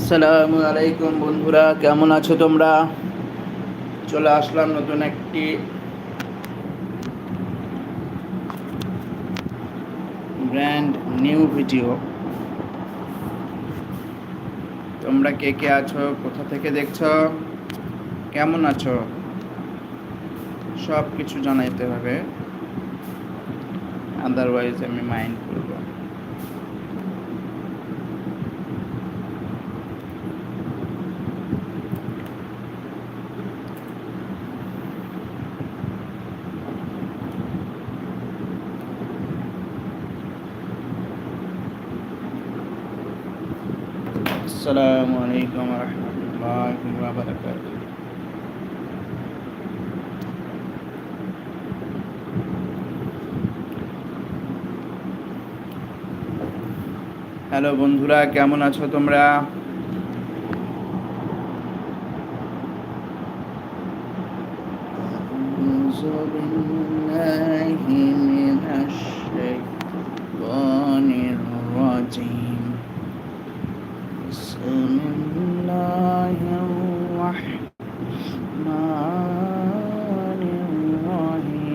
আসসালামু আলাইকুম বন্ধুরা, কেমন আছো তোমরা? চলে আসলাম নতুন একটি ব্র্যান্ড নিউ ভিডিও। তোমরা কে কে আছো, কোথা থেকে দেখছো, কেমন আছো, সব কিছু জানাইতে হবে, আদারওয়াইজ আমি মাইন্ড করবো। আসসালামু আলাইকুম রহমতুল্লাহি ওয়া বারাকাতুহু। হ্যালো বন্ধুরা, কেমন আছো তোমরা? আউযু বিল্লাহি মিনাশ শাইতানির রাজিম। বিসমিল্লাহির রাহমানির রাহিম।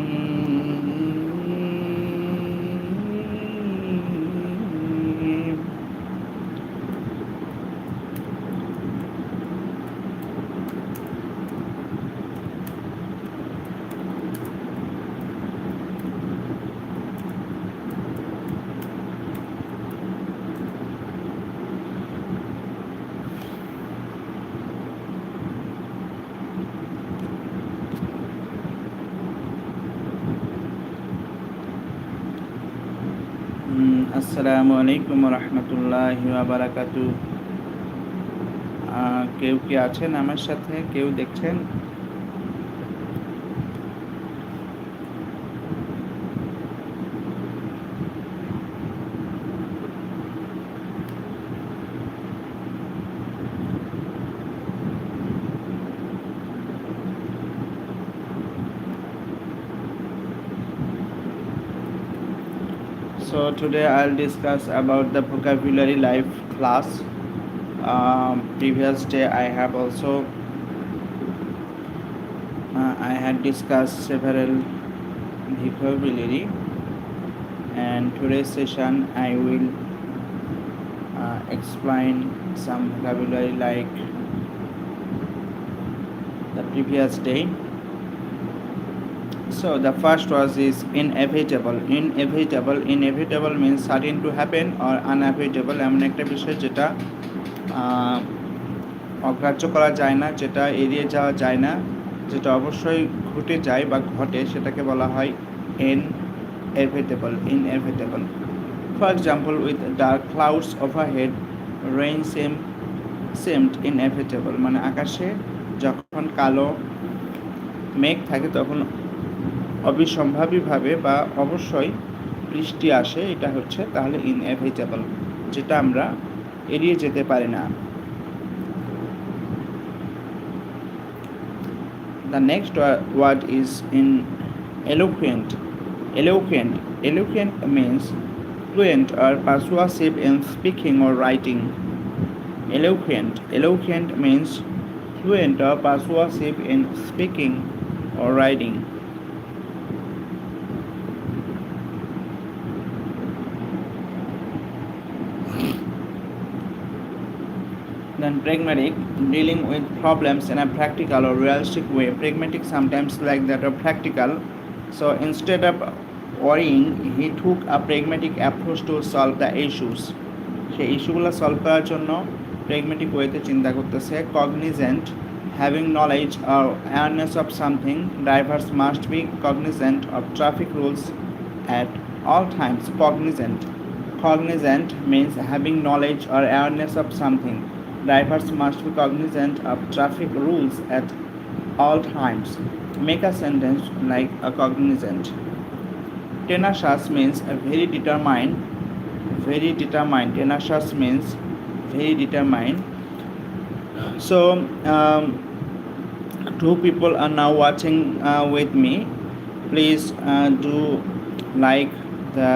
আসসালামু আলাইকুম রহমতুল্লাহি ওয়া বারাকাতুহু। কেউ কি আছেন আমার সাথে? কেউ দেখছেন? So today I'll discuss about the vocabulary life class. Previous day I have also I had discussed several vocabulary, and today's session I will explain some vocabulary like the previous day. So the first was is inevitable. Inevitable means certain to happen or unavoidable, এমন একটা বিষয় যেটা অগ্রাহ্য করা যায় না, যেটা এড়িয়ে যাওয়া যায় না, যেটা অবশ্যই ঘটে যায় বা ঘটে, সেটাকে বলা হয় inevitable. For example, with dark clouds overhead, rain seemed inevitable. মানে আকাশে যখন কালো মেঘ থাকে তখন অবিসম্ভাবীভাবে বা অবশ্যই বৃষ্টি আসে, এটা হচ্ছে তাহলে ইনএভিটেবল, যেটা আমরা এড়িয়ে যেতে পারি না। The next word is in eloquent. Eloquent means fluent or persuasive in speaking or writing. Eloquent means fluent or persuasive in speaking or writing. Then pragmatic, dealing with problems in a practical or realistic way. Pragmatic sometimes like that or practical. So instead of worrying, he took a pragmatic approach to solve the issues. সেই ইস্যুগুলো solve করার জন্য pragmatic ওয়েতে চিন্তা করতেছে। Cognizant, having knowledge or awareness of something. Drivers must be cognizant of traffic rules at all times. Cognizant means having knowledge or awareness of something. Drivers must be cognizant of traffic rules at all times. Make a sentence like a cognizant. Tenacious means very determined. Tenacious means very determined. So two people are now watching with me. Please do like the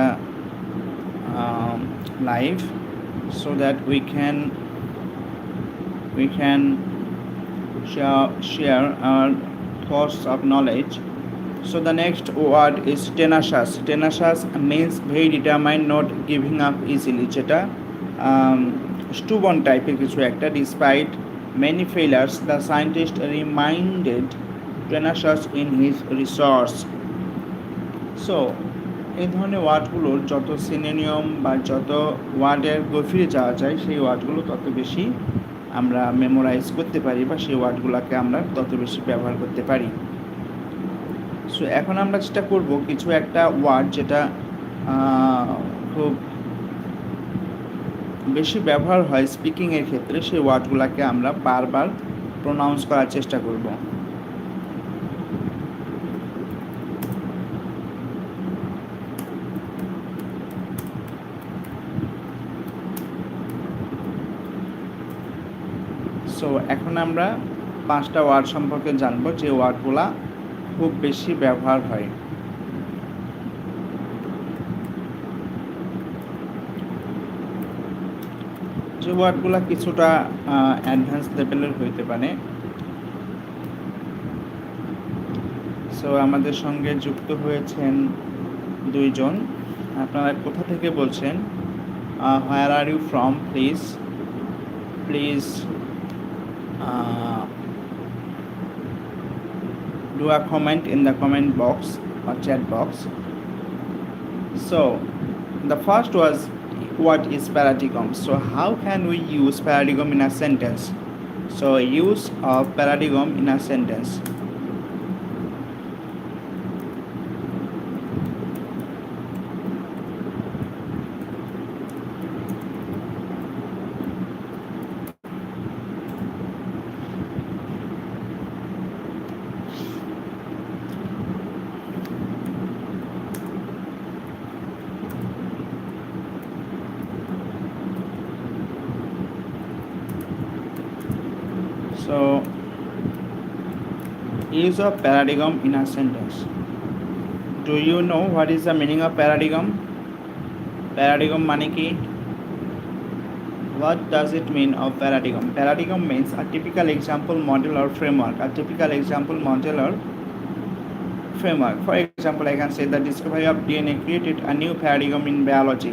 live so that we can we can share our thoughts of knowledge. So the next word is tenacious. Tenacious means very determined, not giving up easily. যেটা stubborn টাইপের কিছু একটা. Despite many failures, the scientist remained tenacious in his research. So এই ধরনের ওয়ার্ডগুলোর যত synonym বা যত ওয়ার্ডের গভীরে যাওয়া যায় সেই ওয়ার্ডগুলো তত বেশি আমরা মেমোরাইজ করতে পারি বা সেই ওয়ার্ডগুলোকে আমরা তত বেশি ব্যবহার করতে পারি. সো এখন আমরা চেষ্টা করব কিছু একটা ওয়ার্ড যেটা খুব বেশি ব্যবহার হয় স্পিকিংয়ের ক্ষেত্রে, সেই ওয়ার্ডগুলোকে আমরা বারবার প্রোনাউন্স করার চেষ্টা করব. সো এখন আমরা 5টা ওয়ার্ড সম্পর্কে জানবো যে ওয়ার্ডগুলা খুব বেশি ব্যবহার হয়. যে ওয়ার্ডগুলা কিছুটা অ্যাডভান্স লেভেলের হইতে পারে. সো আমাদের সঙ্গে যুক্ত হয়েছেন 2 জন. আপনারা কোথা থেকে বলছেন? Where are you from? Please do a comment in the comment box or chat box. So the first was, what is paradigm? So how can we use paradigm in a sentence? So use of paradigm in a sentence. So use of paradigm in a sentence. Do you know what is the meaning of paradigm? Paradigm মানে কি? What does it mean of paradigm? Paradigm means a typical example, model or framework. A typical example, model or framework. For example, I can say the discovery of DNA created a new paradigm in biology.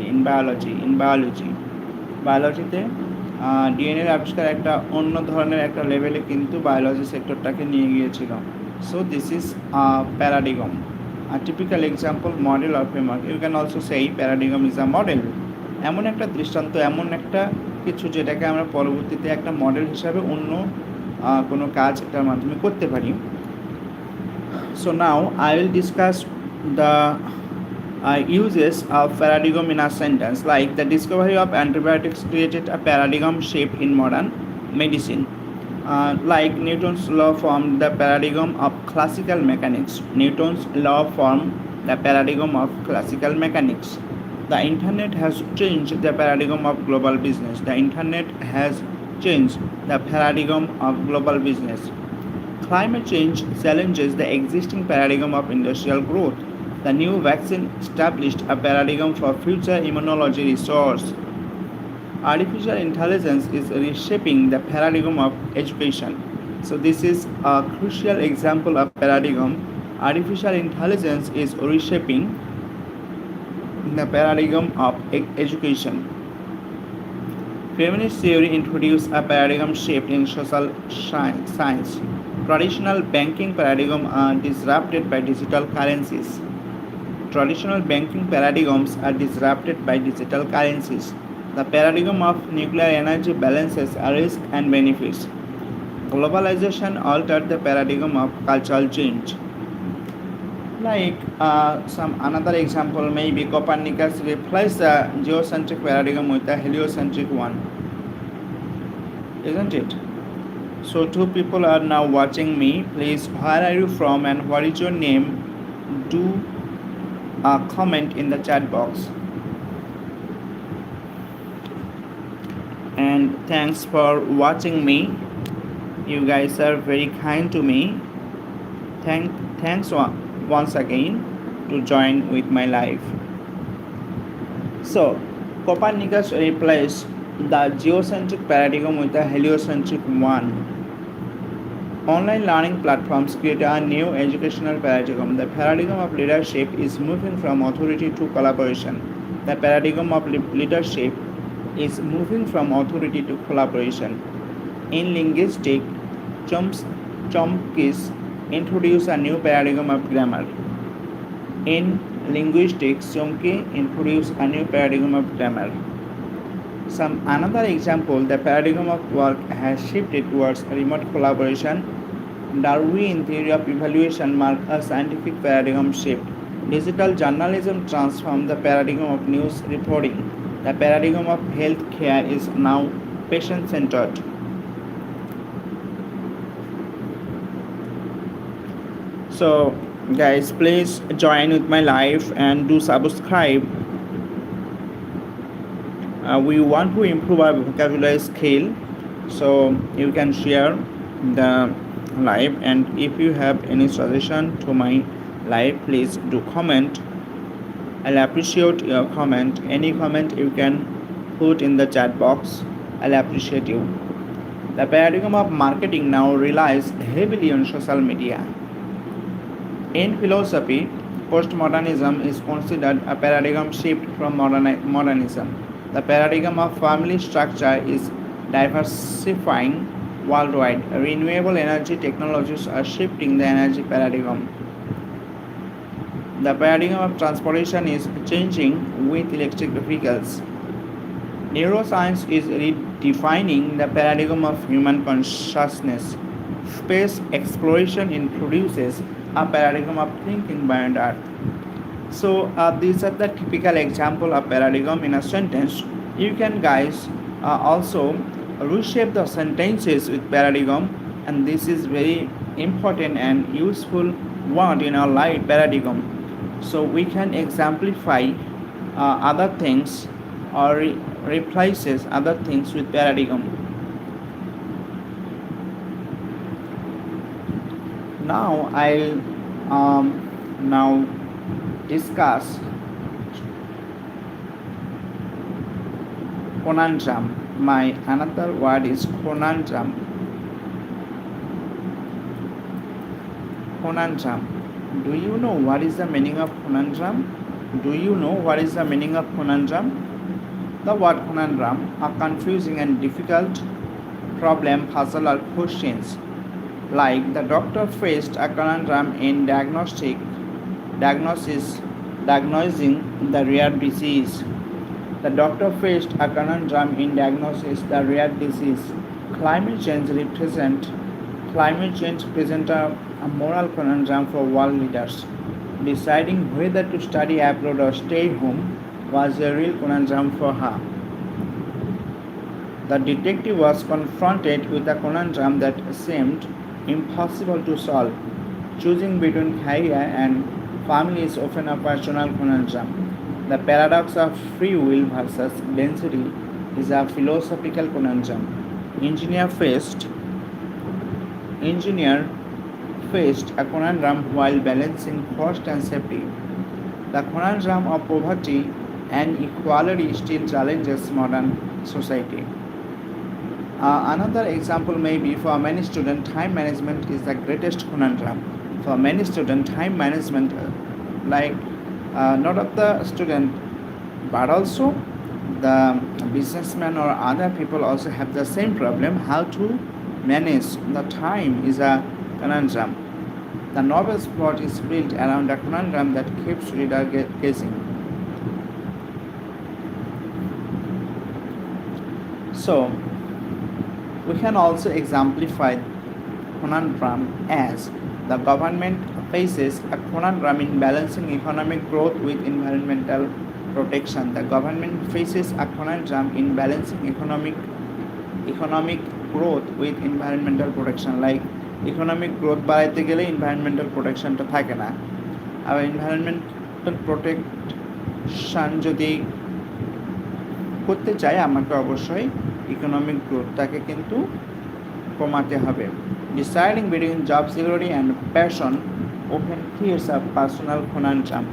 বায়োলজিতে ডিএনএর আবিষ্কার একটা অন্য ধরনের একটা লেভেলে কিন্তু biology সেক্টরটাকে নিয়ে গিয়েছিল. So this is paradigm, a typical example, model or framework. You can also say paradigm is a model. এমন একটা দৃষ্টান্ত, এমন একটা কিছু যেটাকে আমরা পরবর্তীতে একটা মডেল হিসাবে অন্য কোনো কাজ এটার মাধ্যমে করতে পারি. So now I will discuss the uses of paradigm in a sentence, like the discovery of antibiotics created a paradigm shift in modern medicine. Like Newton's law formed the paradigm of classical mechanics. The internet has changed the paradigm of global business. Climate change challenges the existing paradigm of industrial growth. The new vaccine established a paradigm for future immunology research. Artificial intelligence is reshaping the paradigm of education. So this is a crucial example of paradigm. Artificial intelligence is reshaping the paradigm of education. Feminist theory introduced a paradigm shift in social science. Traditional banking paradigm are disrupted by digital currencies. Traditional banking paradigms are disrupted by digital currencies. The paradigm of nuclear energy balances a risk and benefits. Globalization altered the paradigm of cultural change. Like some another example, maybe Copernicus replaced the geocentric paradigm with the heliocentric one, isn't it? So 2 people are now watching me. Please, where are you from and what is your name? Do a comment in the chat box. And thanks for watching me. You guys are very kind to me. Thanks once again to join with my life. So Copernicus replaced the geocentric paradigm with the heliocentric one. Online learning platforms create a new educational paradigm. The paradigm of leadership is moving from authority to collaboration. The paradigm of leadership is moving from authority to collaboration. In linguistics, Chomsky introduced a new paradigm of grammar. In linguistics, Chomsky introduced a new paradigm of grammar. Some another example, the paradigm of work has shifted towards remote collaboration. Darwin theory of evaluation marked a scientific paradigm shift. Digital journalism transformed the paradigm of news reporting. The paradigm of healthcare is now patient-centered. So, guys, please join with my live and do subscribe. We want to improve our vocabulary skill, so you can share the live, and if you have any suggestion to my live, please do comment. I'll appreciate your comment. Any comment you can put in the chat box. I'll appreciate you. The paradigm of marketing now relies heavily on social media. In philosophy, postmodernism is considered a paradigm shift from modernism. The paradigm of family structure is diversifying worldwide. Renewable energy technologies are shifting the energy paradigm. The paradigm of transportation is changing with electric vehicles. Neuroscience is redefining the paradigm of human consciousness. Space exploration introduces a paradigm of thinking beyond Earth. So these are the typical example of paradigm in a sentence. You can guys also reshape the sentences with paradigm, and this is very important and useful word in our life, paradigm. So we can exemplify other things or replaces other things with paradigm. Now I'll now discuss conundrum. My another word is conundrum. Conundrum. Do you know what is the meaning of conundrum? Do you know what is the meaning of conundrum? The word conundrum, a confusing and difficult problem, puzzle, or questions. Like the doctor faced a conundrum in diagnosing the rare disease. The doctor faced a conundrum in diagnosis the rare disease. Climate change present a moral conundrum for world leaders. Deciding whether to study abroad or stay home was a real conundrum for her. The detective was confronted with a conundrum that seemed impossible to solve. Choosing between career and family is often a personal conundrum. The paradox of free will versus density is a philosophical conundrum. Engineer faced a conundrum while balancing cost and safety. The conundrum of poverty and equality still challenges modern society. Another example may be for many students, time management is the greatest conundrum. For many students, time management, like not of the student, but also the businessmen or other people also have the same problem. How to manage the time is a conundrum. The novel's plot is built around a conundrum that keeps reader guessing. So, we can also exemplify conundrum as the government faces a conundrum in balancing economic growth with environmental protection. The government faces a conundrum in balancing economic growth with environmental protection. Like economic growth বাড়াইতে গেলে environmental প্রোটেকশনটা থাকে না, আর environmental protection যদি করতে চাই আমাকে অবশ্যই economic গ্রোথটাকে কিন্তু কমাতে হবে. Deciding between job security and passion often creates a personal conundrum.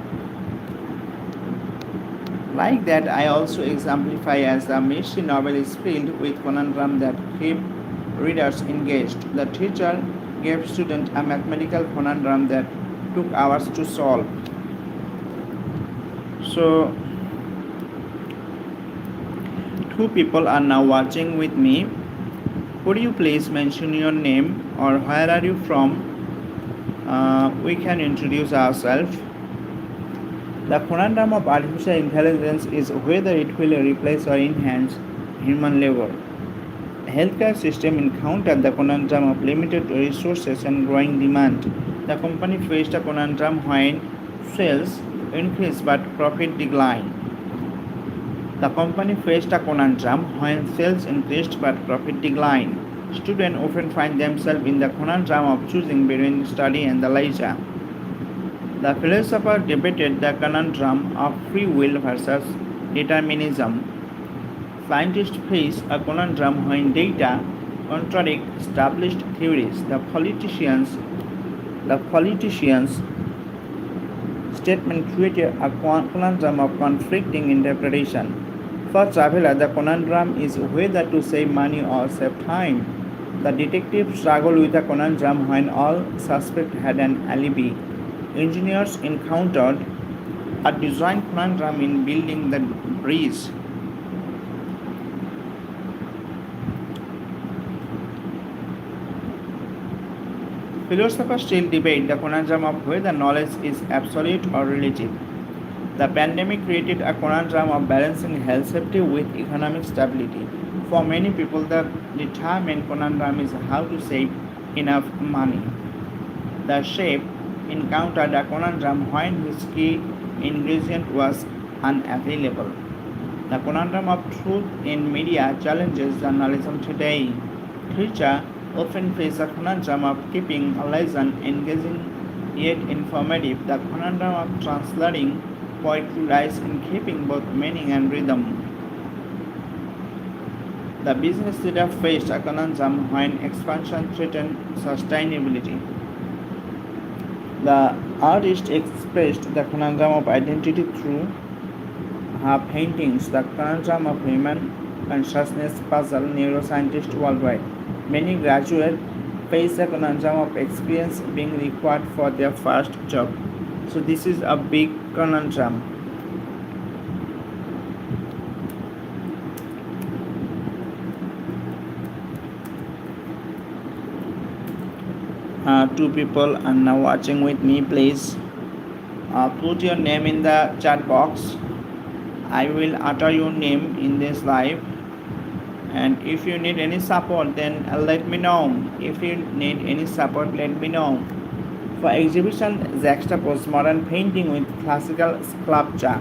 Like that, I also exemplify as the mystery novel is filled with conundrum that keep readers engaged. The teacher gave students a mathematical conundrum that took hours to solve. So, two people are now watching with me. Could you please mention your name or where are you from? We can introduce ourselves. The conundrum of artificial intelligence is whether it will replace or enhance human labor. Healthcare system encountered the conundrum of limited resources and growing demand. The company faced a conundrum when sales increased but profit declined. The company faced a conundrum when sales increased but profit declined. Students often find themselves in the conundrum of choosing between study and the leisure. The philosopher debated the conundrum of free will versus determinism. Scientists face a conundrum when data contradict established theories. The politicians' statement created a conundrum of conflicting interpretation. For traveler, the conundrum is whether to save money or save time. The detective struggled with a conundrum when all suspects had an alibi. Engineers encountered a design conundrum in building the bridge. Philosophers still debate the conundrum of whether knowledge is absolute or relative. The pandemic created a conundrum of balancing health safety with economic stability. For many people, the determined conundrum is how to save enough money. The chef encountered a conundrum when his key ingredient was unavailable. The conundrum of truth in media challenges journalism today. Teachers often face a conundrum of keeping a lesson engaging yet informative. The conundrum of translating poetry lies in keeping both meaning and rhythm. The business leader faced a conundrum when expansion threatened sustainability. The artist expressed the conundrum of identity through her paintings. The conundrum of human consciousness puzzle neuroscientists worldwide. Many graduates face the conundrum of experience being required for their first job. So this is a big conundrum. Two people are now watching with me. Please put your name in the chat box. I will utter your name in this live. And if you need any support, then let me know. If you need any support, let me know. For exhibition juxtapose modern painting with classical sculpture.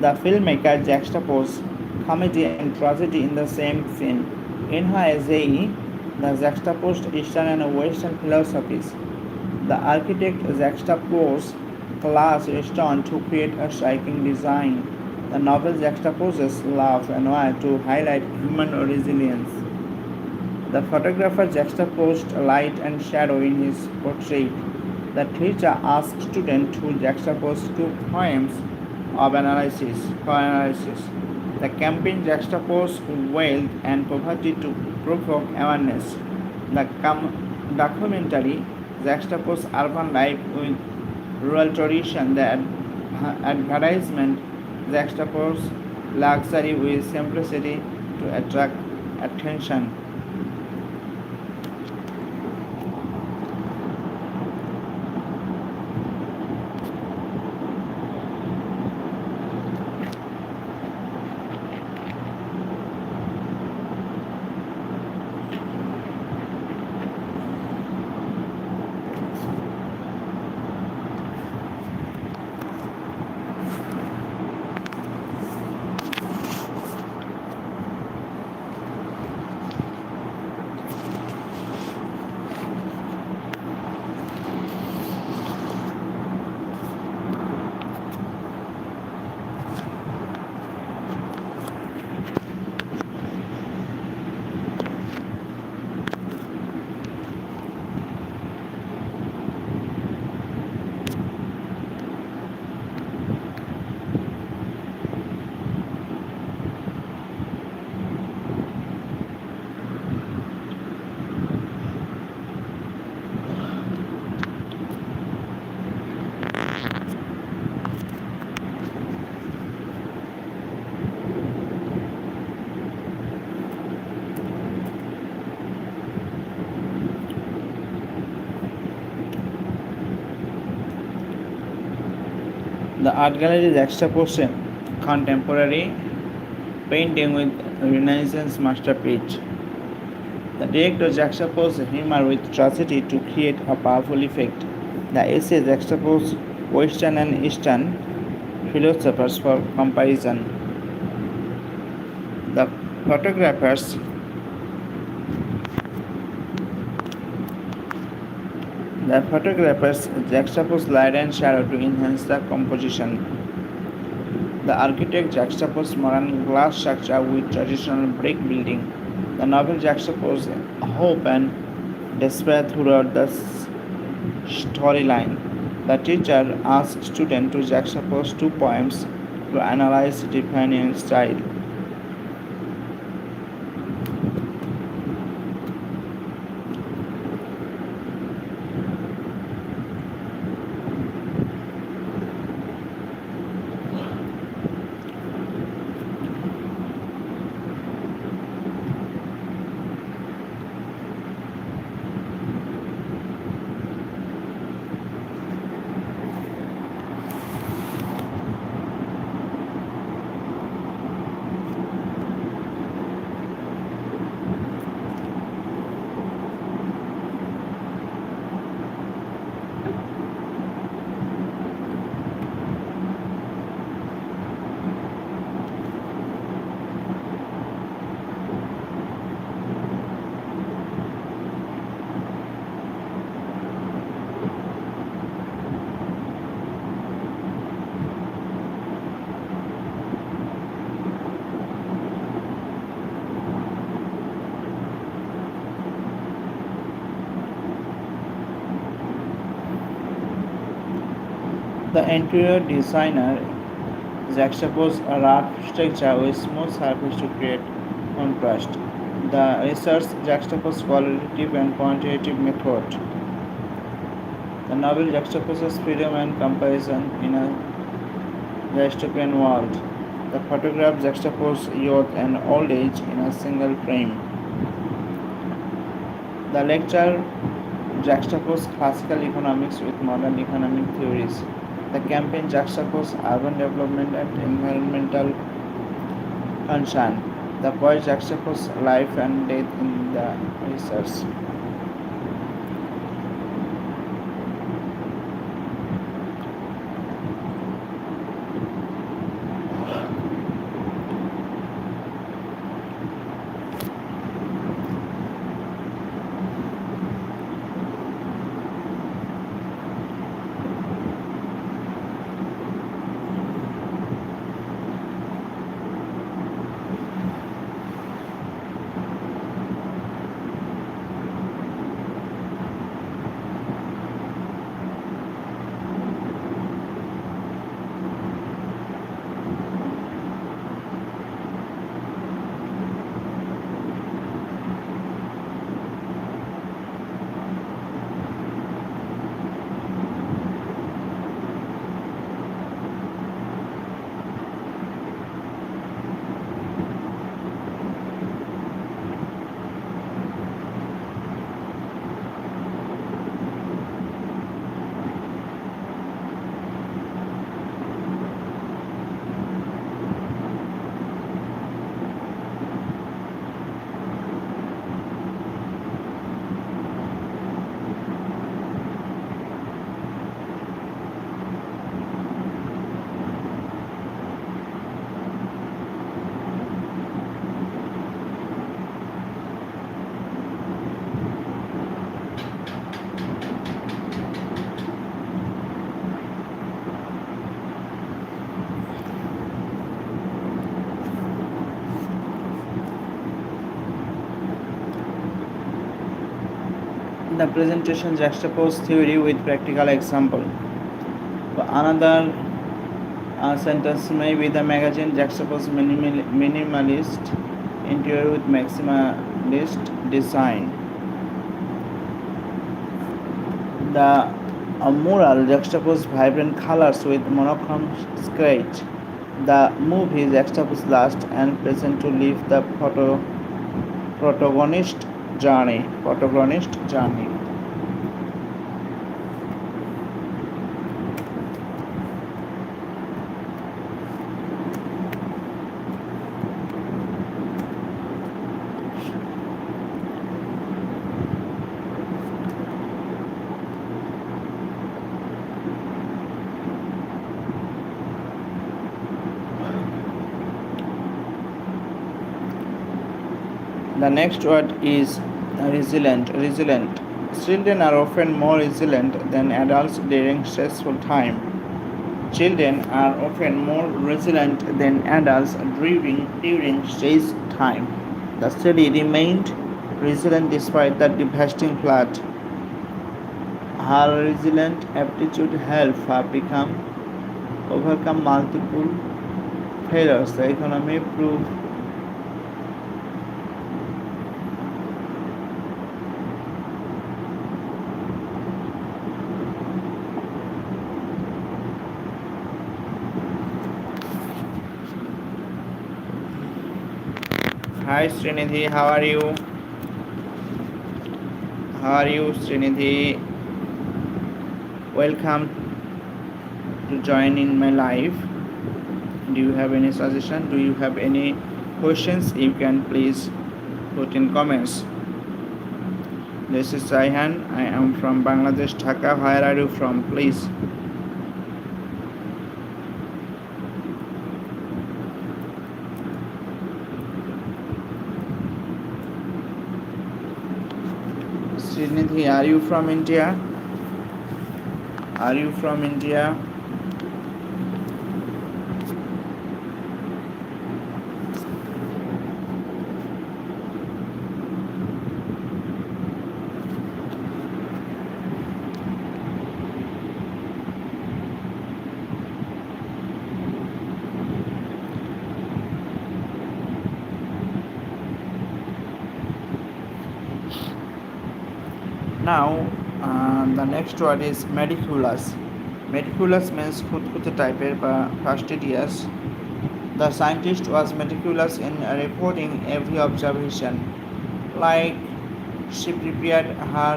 The filmmaker juxtaposed comedy and tragedy in the same scene. In her essay, the juxtaposed Eastern and Western philosophies. The architect juxtaposed class stone to create a striking design. The novel juxtaposes love and war to highlight human resilience. The photographer juxtaposed light and shadow in his portrait. The teacher asked students to juxtapose two poems of analysis for analysis. The campaign juxtaposed wealth and poverty to provoke awareness. The documentary juxtaposed urban life with rural tradition. The advertisement juxtaposed luxury with simplicity to attract attention. The art gallery juxtaposes contemporary painting with Renaissance masterpiece. The director juxtaposes humor with tragedy to create a powerful effect. The essay juxtaposes Western and Eastern philosophers for comparison. The photographers the photographers juxtapose light and shadow to enhance the composition. The architect juxtaposes modern glass structure with traditional brick building. The novel juxtaposes hope and despair throughout the storyline. The teacher asks students to juxtapose two poems to analyze defining style. The interior designer juxtaposes a rough structure with smooth surface to create contrast. The research juxtaposes qualitative and quantitative method. The novel juxtaposes freedom and comparison in a dystopian world. The photograph juxtaposes youth and old age in a single frame. The lecture juxtaposes classical economics with modern economic theories. The campaign juxtaposes urban development and environmental concern. The poet juxtaposes life and death in the research. The presentation juxtaposes theory with practical example. So another sentence may be the magazine juxtaposes minimalist interior with maximalist design. The mural juxtaposes vibrant colors with monochrome sketch. The movie juxtaposes last and present to leave the protagonist journey. The next word is resilient. Resilient. Children are often more resilient than adults during stressful time. Children are often more resilient than adults during stress time. The study remained resilient despite the devastating flood. Her resilient aptitude helped her become overcome multiple failures. The economy proved Hi Srinidhi, how are you? How are you, Srinidhi? Welcome to join in my live. Do you have any suggestion? Do you have any questions? You can please put in comments. This is Saihan. I am from Bangladesh, Dhaka. Where are you from? Please. Srinidhi, are you from India? Are you from India? Now, the next word is meticulous. Meticulous means খুঁতখুঁতে টাইপের বা fastidious. The scientist was meticulous in reporting every observation. Like she prepared her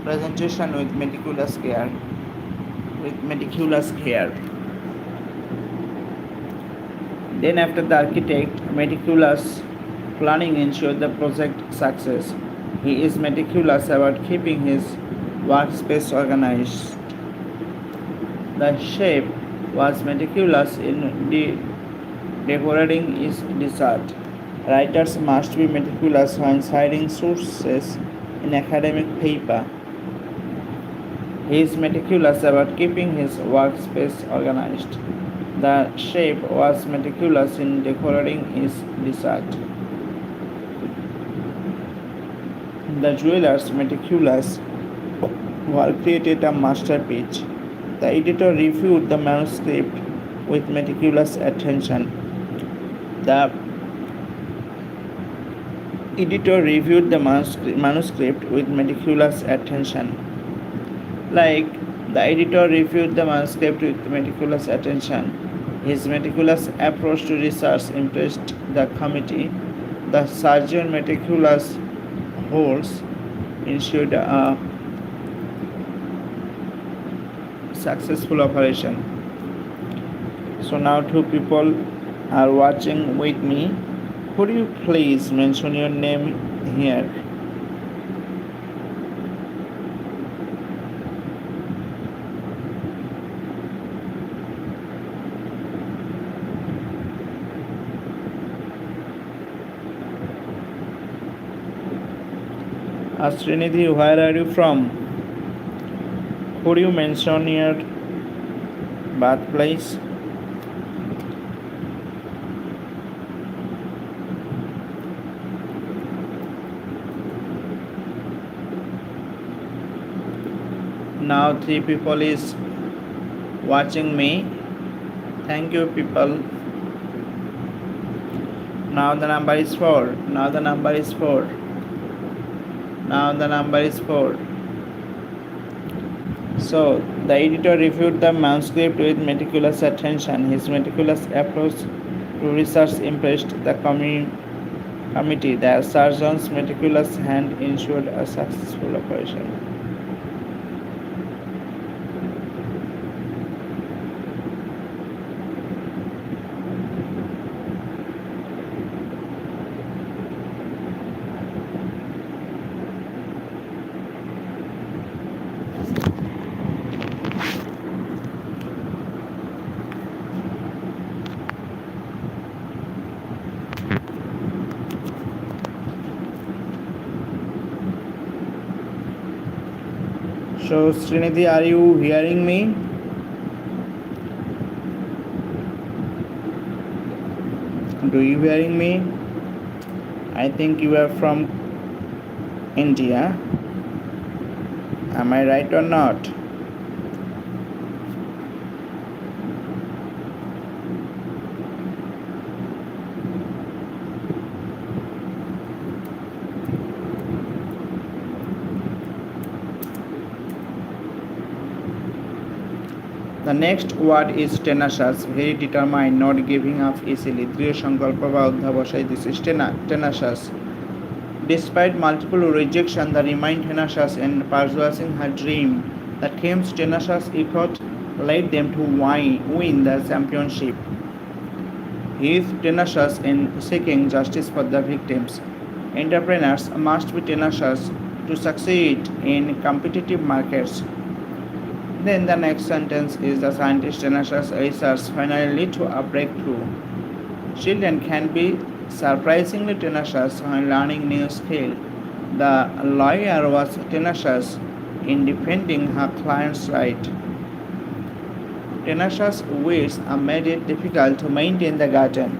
presentation with meticulous care. With meticulous care. Then after the architect, meticulous planning ensured the project success. He is meticulous about keeping his workspace organized. The chef was meticulous in decorating his dessert. Writers must be meticulous when citing sources in academic paper. He is meticulous about keeping his workspace organized. The chef was meticulous in decorating his dessert. The jewelers meticulous were created a masterpiece. The editor reviewed the manuscript with meticulous attention. The editor reviewed the manuscript with meticulous attention. Like the editor reviewed the manuscript with meticulous attention. His meticulous approach to research impressed the committee. The surgeon meticulous holes ensured a successful operation. So now two people are watching with me. Could you please mention your name here? Srinidhi, where are you from? Could you mention your birthplace? Now three people is watching me. Thank you, people. Now the number is 4. Now the number is 4. Now the number is 4. So the editor reviewed the manuscript with meticulous attention. His meticulous approach to research impressed the committee. The surgeon's meticulous hand ensured a successful operation. So, Srinidhi, are you hearing me? Do you hearing me? I think you are from India. Am I right or not? The next word is tenacious, very determined, not giving up easily. দৃঢ় সংকল্প বা অধ্যবসায়. This is tenacious. Despite multiple rejection, the remained tenacious in pursuing her dream. The team's tenacious effort led them to win the championship. He is tenacious in seeking justice for the victims. Entrepreneurs must be tenacious to succeed in competitive markets. Then the next sentence is the scientist tenacious research finally lead to a breakthrough. Children can be surprisingly tenacious when learning new skill. The lawyer was tenacious in defending her client's right. Tenacious weeds made it difficult to maintain the garden.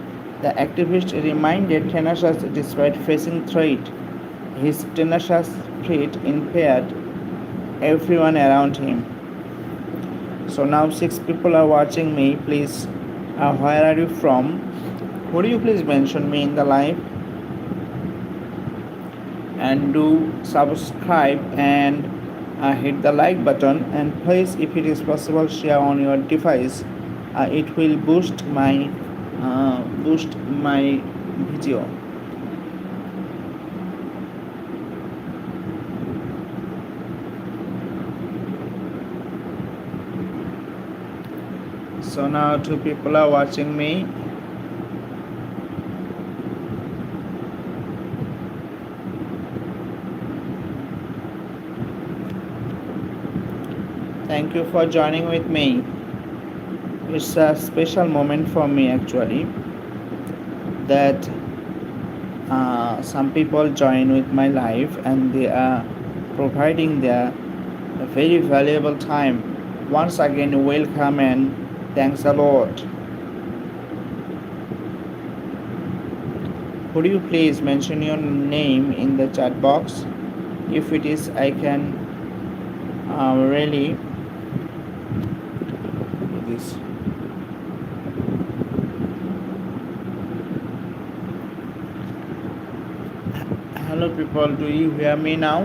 The activist remained tenacious despite facing threat. His tenacious spirit impaired everyone around him. So now 6 people are watching me. Please, where are you from? Would you please mention me in the live? And do subscribe and hit the like button, and please, if it is possible, share on your device. It will boost my video. So now 2 people are watching me. Thank you for joining with me. It's a special moment for me actually that some people join with my life and they are providing their very valuable time. Once again, welcome and thanks a lot. Would you please mention your name in the chat box? If it is, I can really do this. Hello people, do you hear me now?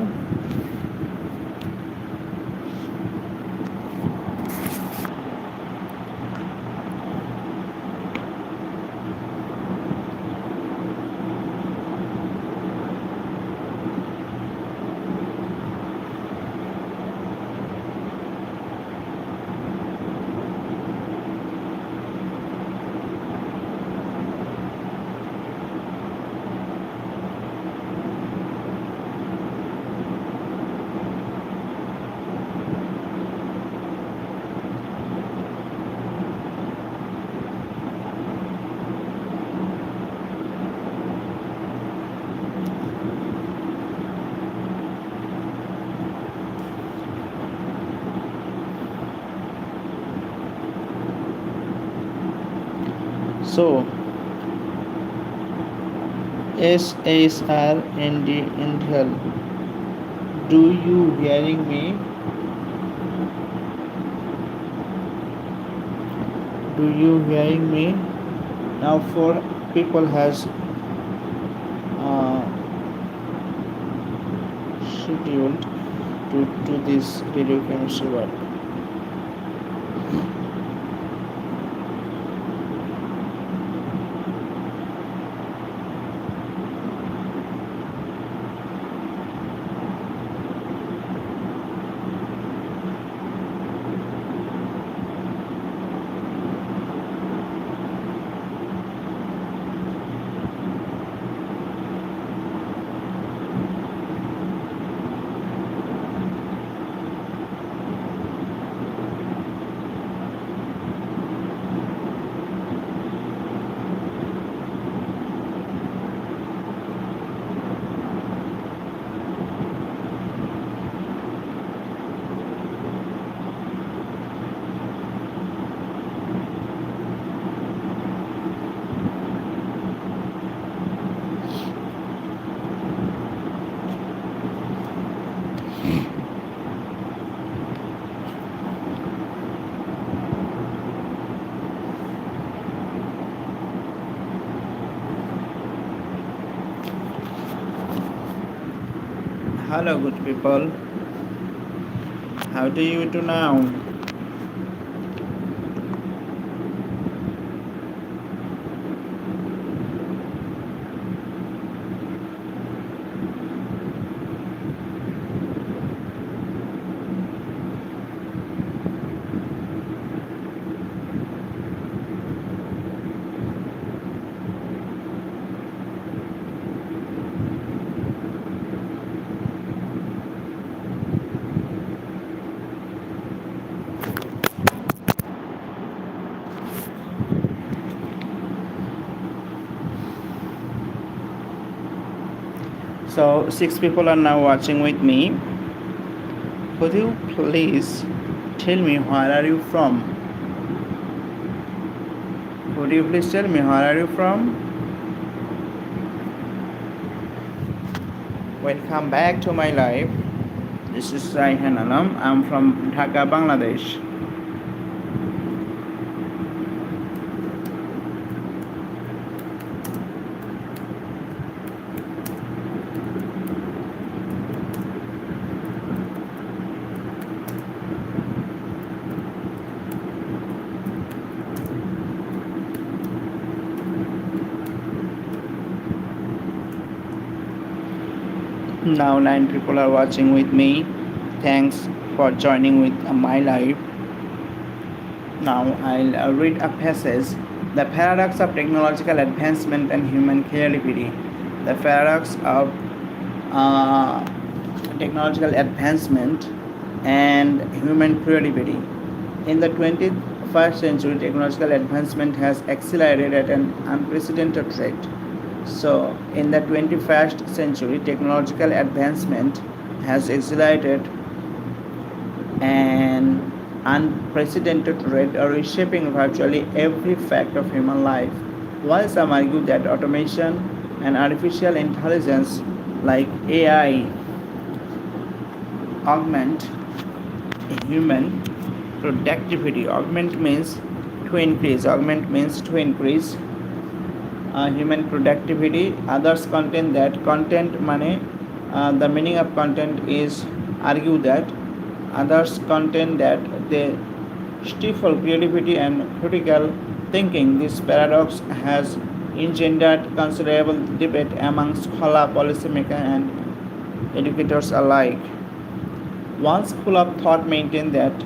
So SHRND Intel, do you hearing me? Do you hearing me? Now 4 people has scheduled to do this radio chemistry work. Hello, good people. How do you do now? So, six people are now watching with me. Could you please tell me where are you from? Could you please tell me where are you from? Welcome back to my life. This is Raihan Alam. I'm from Dhaka, Bangladesh. Now, nine people are watching with me. Thanks for joining with my life. Now, I'll read a passage. The paradox of technological advancement and human creativity. The paradox of uh, technological advancement and human creativity. In the 21st century, technological advancement has accelerated at an unprecedented rate. So, in the 21st century, technological advancement has accelerated an unprecedented rate, reshaping virtually every fact of human life. While some argue that automation and artificial intelligence like AI augment human productivity, augment means to increase human productivity. Others contend that content money, the meaning of content is argue that others contend that they stifle creativity and critical thinking. This paradox has engendered considerable debate among scholars, policymakers, and educators alike. One school of thought maintained that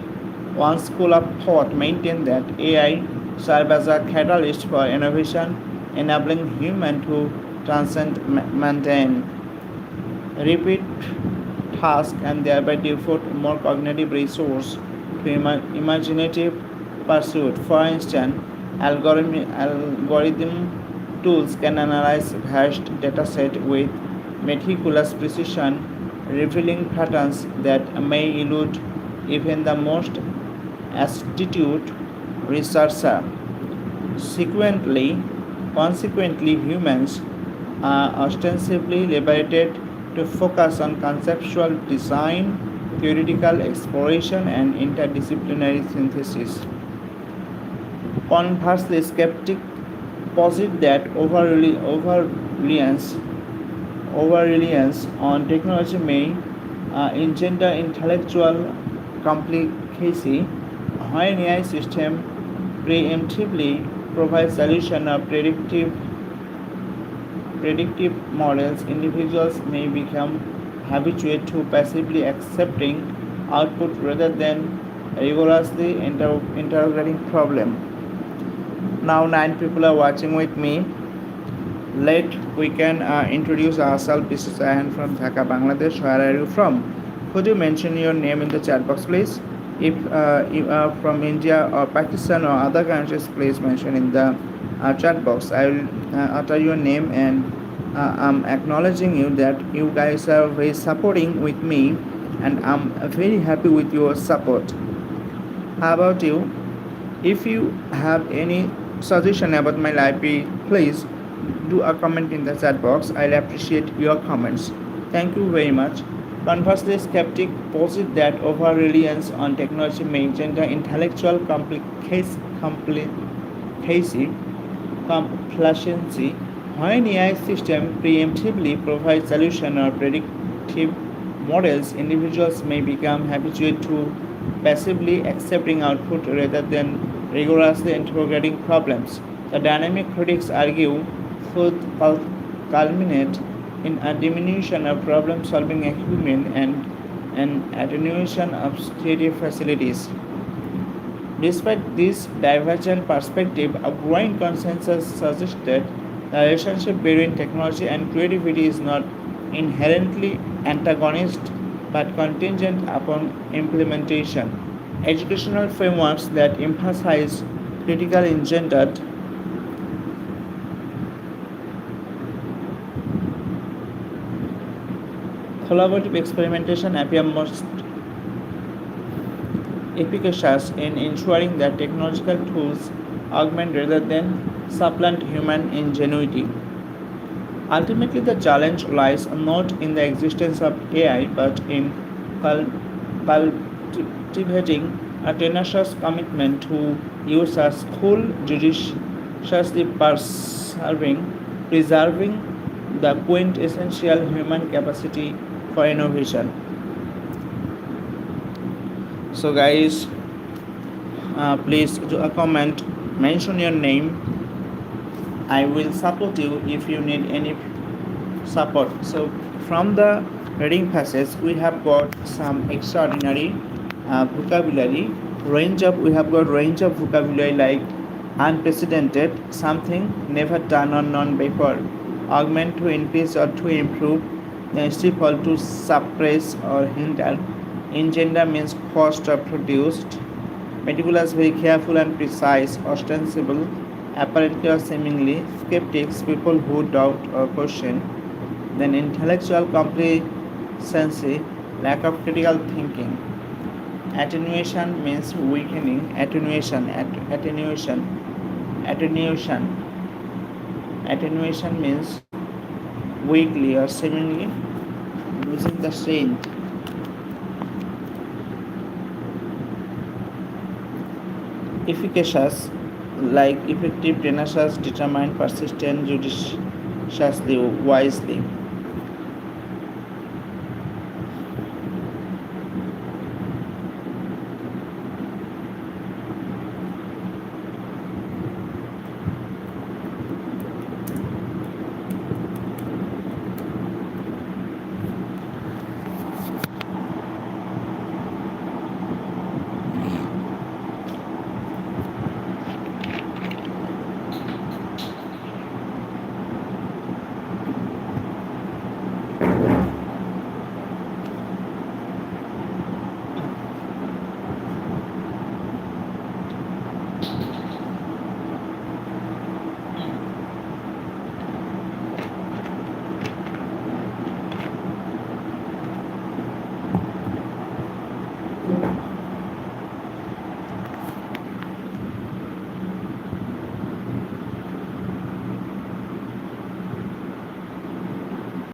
AI serves as a catalyst for innovation, enabling humans to transcend mundane, repeat tasks and thereby devote more cognitive resource to imaginative pursuit. For instance, algorithm tools can analyze vast dataset with meticulous precision, revealing patterns that may elude even the most astute researcher. Consequently, consequently, humans are ostensibly liberated to focus on conceptual design, theoretical exploration, and interdisciplinary synthesis. Conversely, skeptics posit that over-reliance on technology may engender intellectual complicacy when AI system preemptively provide solution of predictive models. Individuals may become habituated to passively accepting output rather than rigorously interrogating problem. Now nine people are watching with me. Let we can introduce ourselves. This is Ahan from Dhaka, Bangladesh. Where are you from? Could you mention your name in the chat box, please? If you are from India or Pakistan or other countries, please mention in the chat box. I will utter your name and I'm acknowledging you that you guys are very supporting with me, and I'm very happy with your support. How about you? If you have any suggestion about my life, please do a comment in the chat box. I'll appreciate your comments. Thank you very much. Conversely, skeptics posit that over-reliance on technology may engender intellectual complacency when AI system preemptively provide solution or predictive models, individuals may become habituated to passively accepting output rather than rigorously interrogating problems. The dynamic critics argue could culminate in a diminution of problem solving acumen and an attenuation of creative facilities. Despite this divergent perspective, a growing consensus suggests that the relationship between technology and creativity is not inherently antagonist but contingent upon implementation. Educational frameworks that emphasize critical engendered collaborative experimentation appear most efficacious in ensuring that technological tools augment rather than supplant human ingenuity. Ultimately, the challenge lies not in the existence of AI but in cul- cultivating a tenacious commitment to use a school judiciously preserving the quintessential human capacity for innovation. So, guys, please do a comment, mention your name. I will support you if you need any support. So from the reading passage, we have got some extraordinary vocabulary range of. We have got range of vocabulary like unprecedented, something never done or known before, augment to increase or to improve, then stifle to suppress or hinder, engender means caused or produced, meticulous, very careful and precise, ostensible, apparently or seemingly, skeptics, people who doubt or question, then intellectual complacency, lack of critical thinking. Attenuation means weakening, attenuation. Attenuation means weakly or seemingly losing the strength. Efficacious, like effective, tenacious, determined, persistent, judiciously, wisely.